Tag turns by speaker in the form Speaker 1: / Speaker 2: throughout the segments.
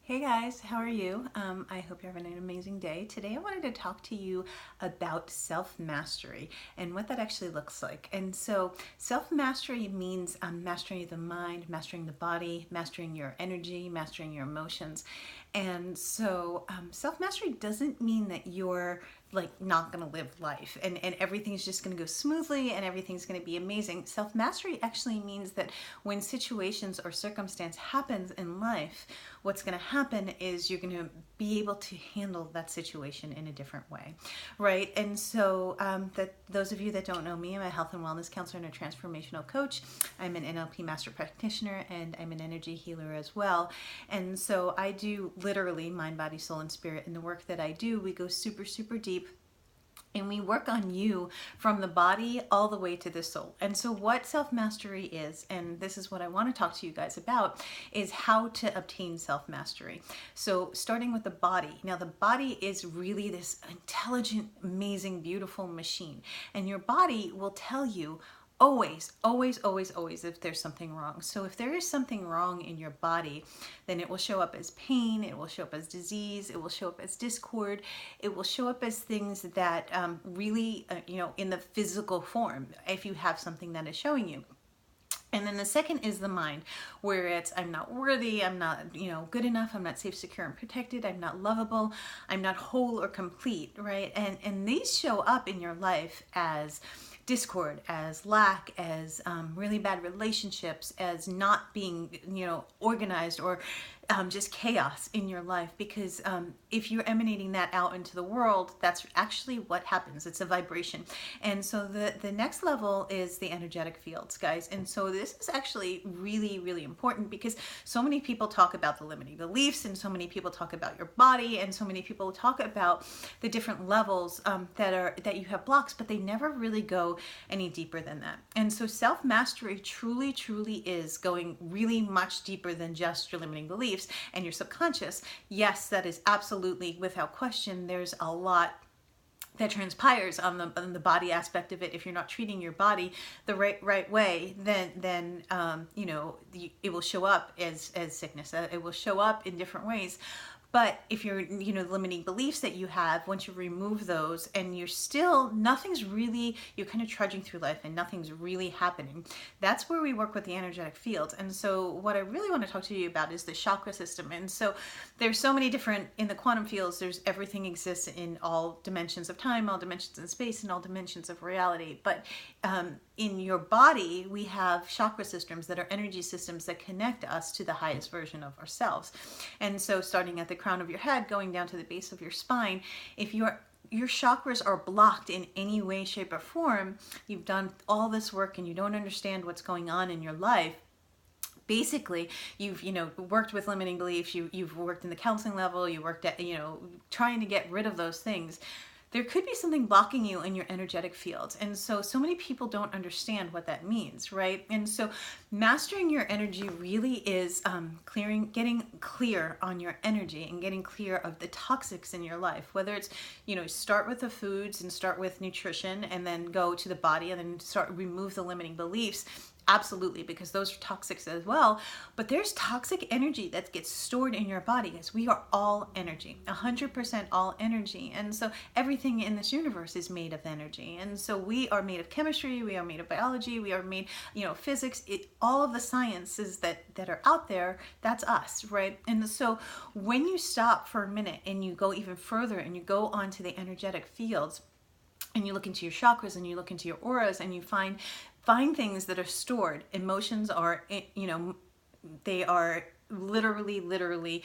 Speaker 1: Hey guys, how are you? I hope you're having an amazing day. Today I wanted to talk to you about self-mastery and what that actually looks like. And so self-mastery means mastering the mind, mastering the body, mastering your energy, mastering your emotions. And so self-mastery doesn't mean that you're like not going to live life and everything's just going to go smoothly and everything's going to be amazing. Self-mastery actually means that when situations or circumstance happens in life, what's going to happen is you're going to be able to handle that situation in a different way, right? And so that those of you that don't know me, I'm a health and wellness counselor and a transformational coach. I'm an NLP master practitioner and I'm an energy healer as well. And so I do literally mind, body, soul, and spirit. In the work that I do, we go super, super deep and we work on you from the body all the way to the soul. And so what self-mastery is, and this is what I want to talk to you guys about, is how to obtain self-mastery. So starting with the body. Now the body is really this intelligent, amazing, beautiful machine. And your body will tell you always, always, always, always if there's something wrong. So if there is something wrong in your body, then it will show up as pain, it will show up as disease, it will show up as discord, it will show up as things that really, in the physical form, if you have something that is showing you. And then the second is the mind, where it's I'm not worthy, I'm not, good enough, I'm not safe, secure, and protected, I'm not lovable, I'm not whole or complete, right? And these show up in your life as discord, as lack, as really bad relationships, as not being, organized, or just chaos in your life. Because if you're emanating that out into the world, that's actually what happens. It's a vibration. And so the next level is the energetic fields, guys. And so this is actually really, really important because so many people talk about the limiting beliefs, and so many people talk about your body, and so many people talk about the different levels that you have blocks, but they never really go any deeper than that. And so self-mastery truly, truly is going really much deeper than just your limiting beliefs and your subconscious. Yes, that is absolutely without question. There's a lot that transpires on the body aspect of it. If you're not treating your body the right way, then it will show up as sickness. It will show up in different ways. But if you're, limiting beliefs that you have, once you remove those and you're still, you're kind of trudging through life and nothing's really happening. That's where we work with the energetic fields. And so what I really want to talk to you about is the chakra system. And so there's so many different, in the quantum fields, everything exists in all dimensions of time, all dimensions of space, and all dimensions of reality. But in your body, we have chakra systems that are energy systems that connect us to the highest version of ourselves. And so starting at the crown of your head, going down to the base of your spine, if your chakras are blocked in any way, shape, or form, you've done all this work and you don't understand what's going on in your life. Basically, you've worked with limiting beliefs, you've worked in the counseling level, you worked at trying to get rid of those things. There could be something blocking you in your energetic fields. And so many people don't understand what that means, right? And so mastering your energy really is getting clear on your energy and getting clear of the toxics in your life. Whether it's, start with the foods and start with nutrition and then go to the body and then remove the limiting beliefs. Absolutely, because those are toxics as well. But there's toxic energy that gets stored in your body, as we are all energy, 100% all energy. And so everything in this universe is made of energy. And so we are made of chemistry, we are made of biology, we are made, physics, all of the sciences that are out there, that's us, right? And so when you stop for a minute and you go even further and you go onto the energetic fields, and you look into your chakras and you look into your auras and you find things that are stored. Emotions are, they are literally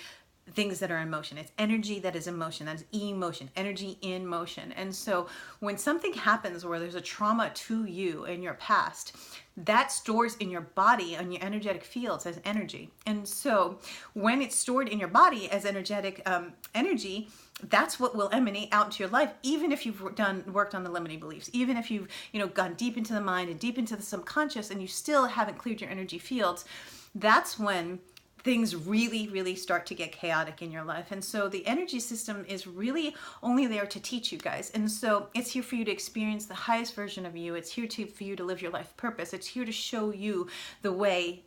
Speaker 1: things that are in motion. It's energy that is in motion. That is emotion, energy in motion. And so when something happens where there's a trauma to you in your past, that stores in your body on your energetic fields as energy. And so when it's stored in your body as energetic energy, that's what will emanate out into your life, even if you've worked on the limiting beliefs, even if you've gone deep into the mind and deep into the subconscious and you still haven't cleared your energy fields. That's when things really, really start to get chaotic in your life. And so the energy system is really only there to teach you guys. And so it's here for you to experience the highest version of you. It's here for you to live your life purpose. It's here to show you the way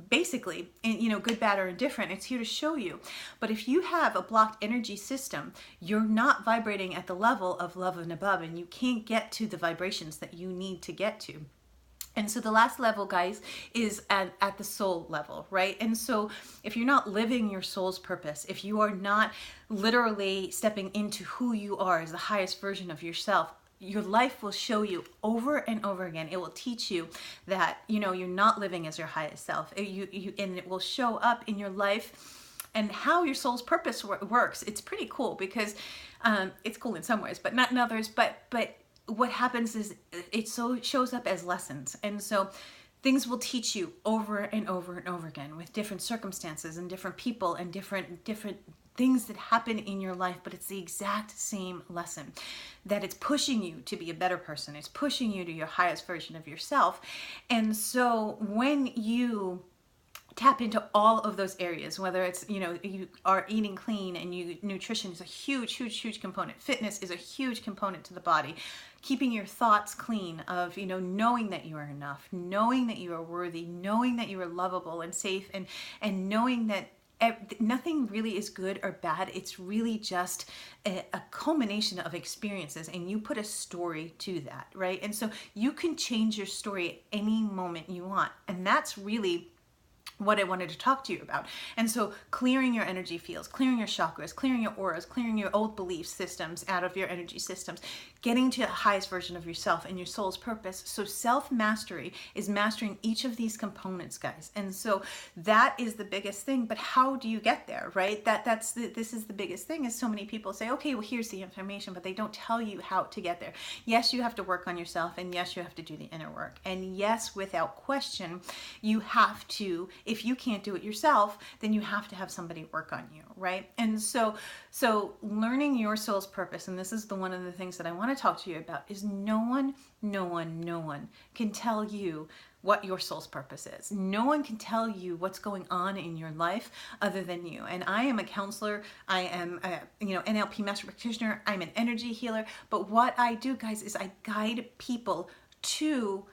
Speaker 1: basically, and good, bad, or indifferent. It's here to show you. But if you have a blocked energy system, you're not vibrating at the level of love and above, and you can't get to the vibrations that you need to get to. And so the last level, guys, is at the soul level, right? And so if you're not living your soul's purpose, if you are not literally stepping into who you are as the highest version of yourself, your life will show you over and over again. It will teach you that, you're not living as your highest self. And it will show up in your life and how your soul's purpose works. It's pretty cool because it's cool in some ways, but not in others. But what happens is it shows up as lessons. And so things will teach you over and over and over again with different circumstances and different people and different things that happen in your life, but it's the exact same lesson, that it's pushing you to be a better person. It's pushing you to your highest version of yourself. And so when you tap into all of those areas, whether it's, you are eating clean and nutrition is a huge component. Fitness is a huge component to the body. Keeping your thoughts clean of, knowing that you are enough, knowing that you are worthy, knowing that you are lovable and safe, and knowing that nothing really is good or bad. It's really just a culmination of experiences, and you put a story to that, right? And so you can change your story at any moment you want. And that's really what I wanted to talk to you about. And so clearing your energy fields, clearing your chakras, clearing your auras, clearing your old belief systems out of your energy systems, getting to the highest version of yourself and your soul's purpose. So self-mastery is mastering each of these components, guys. And so that is the biggest thing. But how do you get there, right? This is the biggest thing, is so many people say, okay, well, here's the information, but they don't tell you how to get there. Yes, you have to work on yourself, and yes, you have to do the inner work. And yes, without question, you have to, if you can't do it yourself, then you have to have somebody work on you, right? And so learning your soul's purpose, and this is one of the things that I want to talk to you about, is no one can tell you what your soul's purpose is. No one can tell you what's going on in your life other than you. And I am a counselor. I am a NLP master practitioner. I'm an energy healer. But what I do, guys, is I guide people to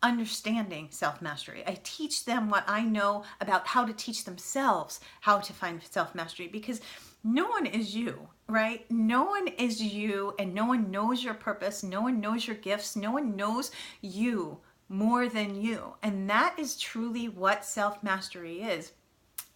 Speaker 1: understanding self-mastery. I teach them what I know about how to teach themselves how to find self-mastery, because no one is you, right? No one is you, and no one knows your purpose. No one knows your gifts. No one knows you more than you. And that is truly what self-mastery is.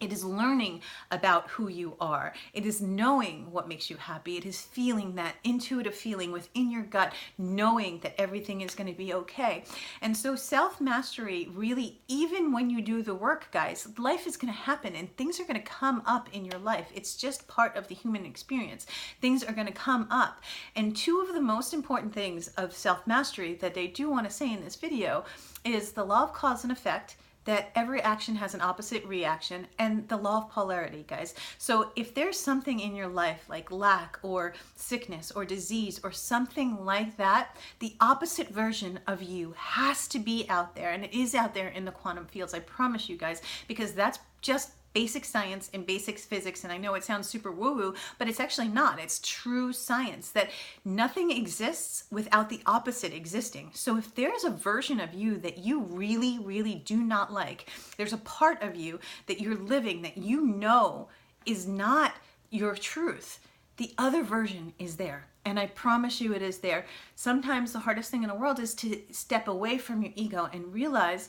Speaker 1: It is learning about who you are. It is knowing what makes you happy. It is feeling that intuitive feeling within your gut, knowing that everything is going to be okay. And so self-mastery, really, even when you do the work, guys, life is going to happen and things are going to come up in your life. It's just part of the human experience. Things are going to come up. And two of the most important things of self-mastery that I do want to say in this video is the law of cause and effect, that every action has an opposite reaction, and the law of polarity, guys. So if there's something in your life like lack or sickness or disease or something like that, the opposite version of you has to be out there, and it is out there in the quantum fields, I promise you guys, because that's just basic science and basic physics. And I know it sounds super woo-woo, but it's actually not. It's true science, that nothing exists without the opposite existing. So if there's a version of you that you really do not like, there's a part of you that you're living that you know is not your truth, the other version is there. And I promise you it is there. Sometimes the hardest thing in the world is to step away from your ego and realize,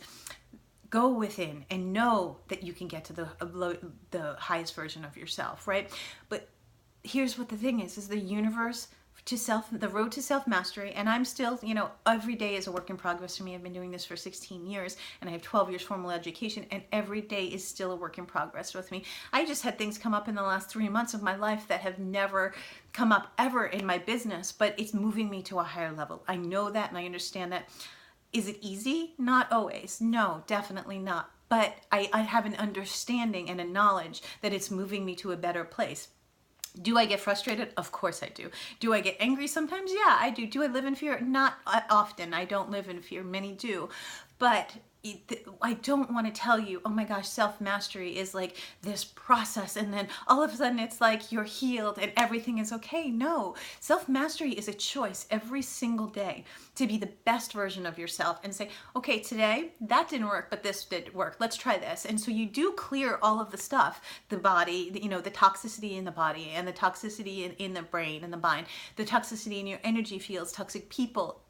Speaker 1: go within and know that you can get to the highest version of yourself, right? But here's what the thing is the universe the road to self-mastery, and I'm still, every day is a work in progress for me. I've been doing this for 16 years, and I have 12 years formal education, and every day is still a work in progress with me. I just had things come up in the last 3 months of my life that have never come up ever in my business, but it's moving me to a higher level. I know that, and I understand that. Is it easy? Not always. No, definitely not. But I have an understanding and a knowledge that it's moving me to a better place. Do I get frustrated? Of course I do. Do I get angry sometimes? Yeah, I do. Do I live in fear? Not often. I don't live in fear. Many do. But I don't want to tell you, oh my gosh, self-mastery is like this process and then all of a sudden it's like you're healed and everything is okay. No, self-mastery is a choice every single day to be the best version of yourself and say, okay, today that didn't work, but this did work. Let's try this. And so you do clear all of the stuff, the body, you know, the toxicity in the body and the toxicity in the brain and the mind, the toxicity in your energy fields, toxic people.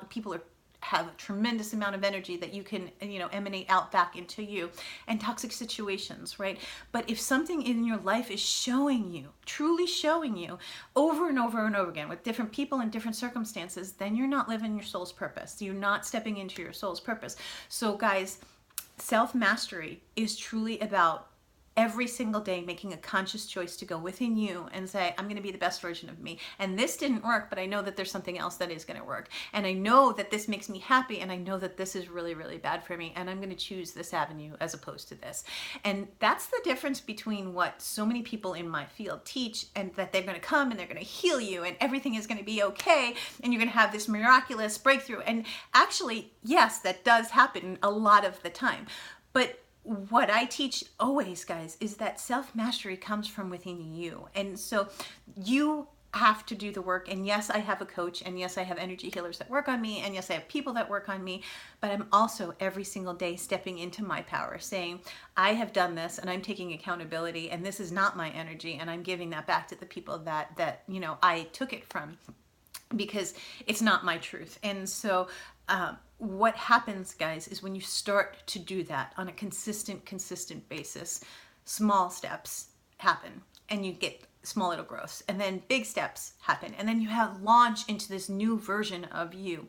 Speaker 1: People have a tremendous amount of energy that you can, you know, emanate out back into you, and toxic situations, right? But if something in your life is showing you, truly showing you over and over and over again with different people and different circumstances, then you're not living your soul's purpose. You're not stepping into your soul's purpose. So guys, self-mastery is truly about every single day making a conscious choice to go within you and say, I'm going to be the best version of me. And this didn't work, but I know that there's something else that is going to work. And I know that this makes me happy. And I know that this is really, really bad for me. And I'm going to choose this avenue as opposed to this. And that's the difference between what so many people in my field teach, and that they're going to come and they're going to heal you and everything is going to be okay. And you're going to have this miraculous breakthrough. And actually, yes, that does happen a lot of the time. But what I teach always, guys, is that self-mastery comes from within you. And so you have to do the work. And yes, I have a coach, and yes, I have energy healers that work on me, and yes, I have people that work on me, but I'm also every single day stepping into my power, saying, I have done this and I'm taking accountability, and this is not my energy, and I'm giving that back to the people that you know, I took it from, because it's not my truth. And so what happens, guys, is when you start to do that on a consistent basis, small steps happen and you get small little growths, and then big steps happen, and then you have launch into this new version of you.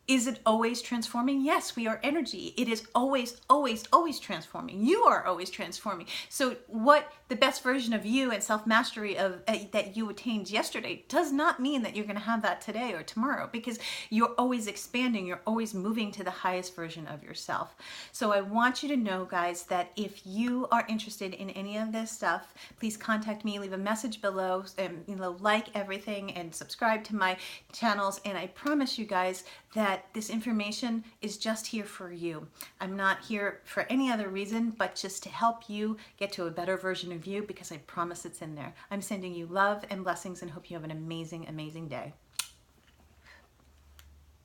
Speaker 1: Is it always transforming? Yes, we are energy. It is always, always, always transforming. You are always transforming. So what the best version of you and self-mastery of that you attained yesterday does not mean that you're going to have that today or tomorrow, because you're always expanding. You're always moving to the highest version of yourself. So I want you to know, guys, that if you are interested in any of this stuff, please contact me, leave a message below, and you know, like everything and subscribe to my channels. And I promise you guys that this information is just here for you. I'm not here for any other reason but just to help you get to a better version of you, because I promise it's in there. I'm sending you love and blessings and hope you have an amazing, amazing day.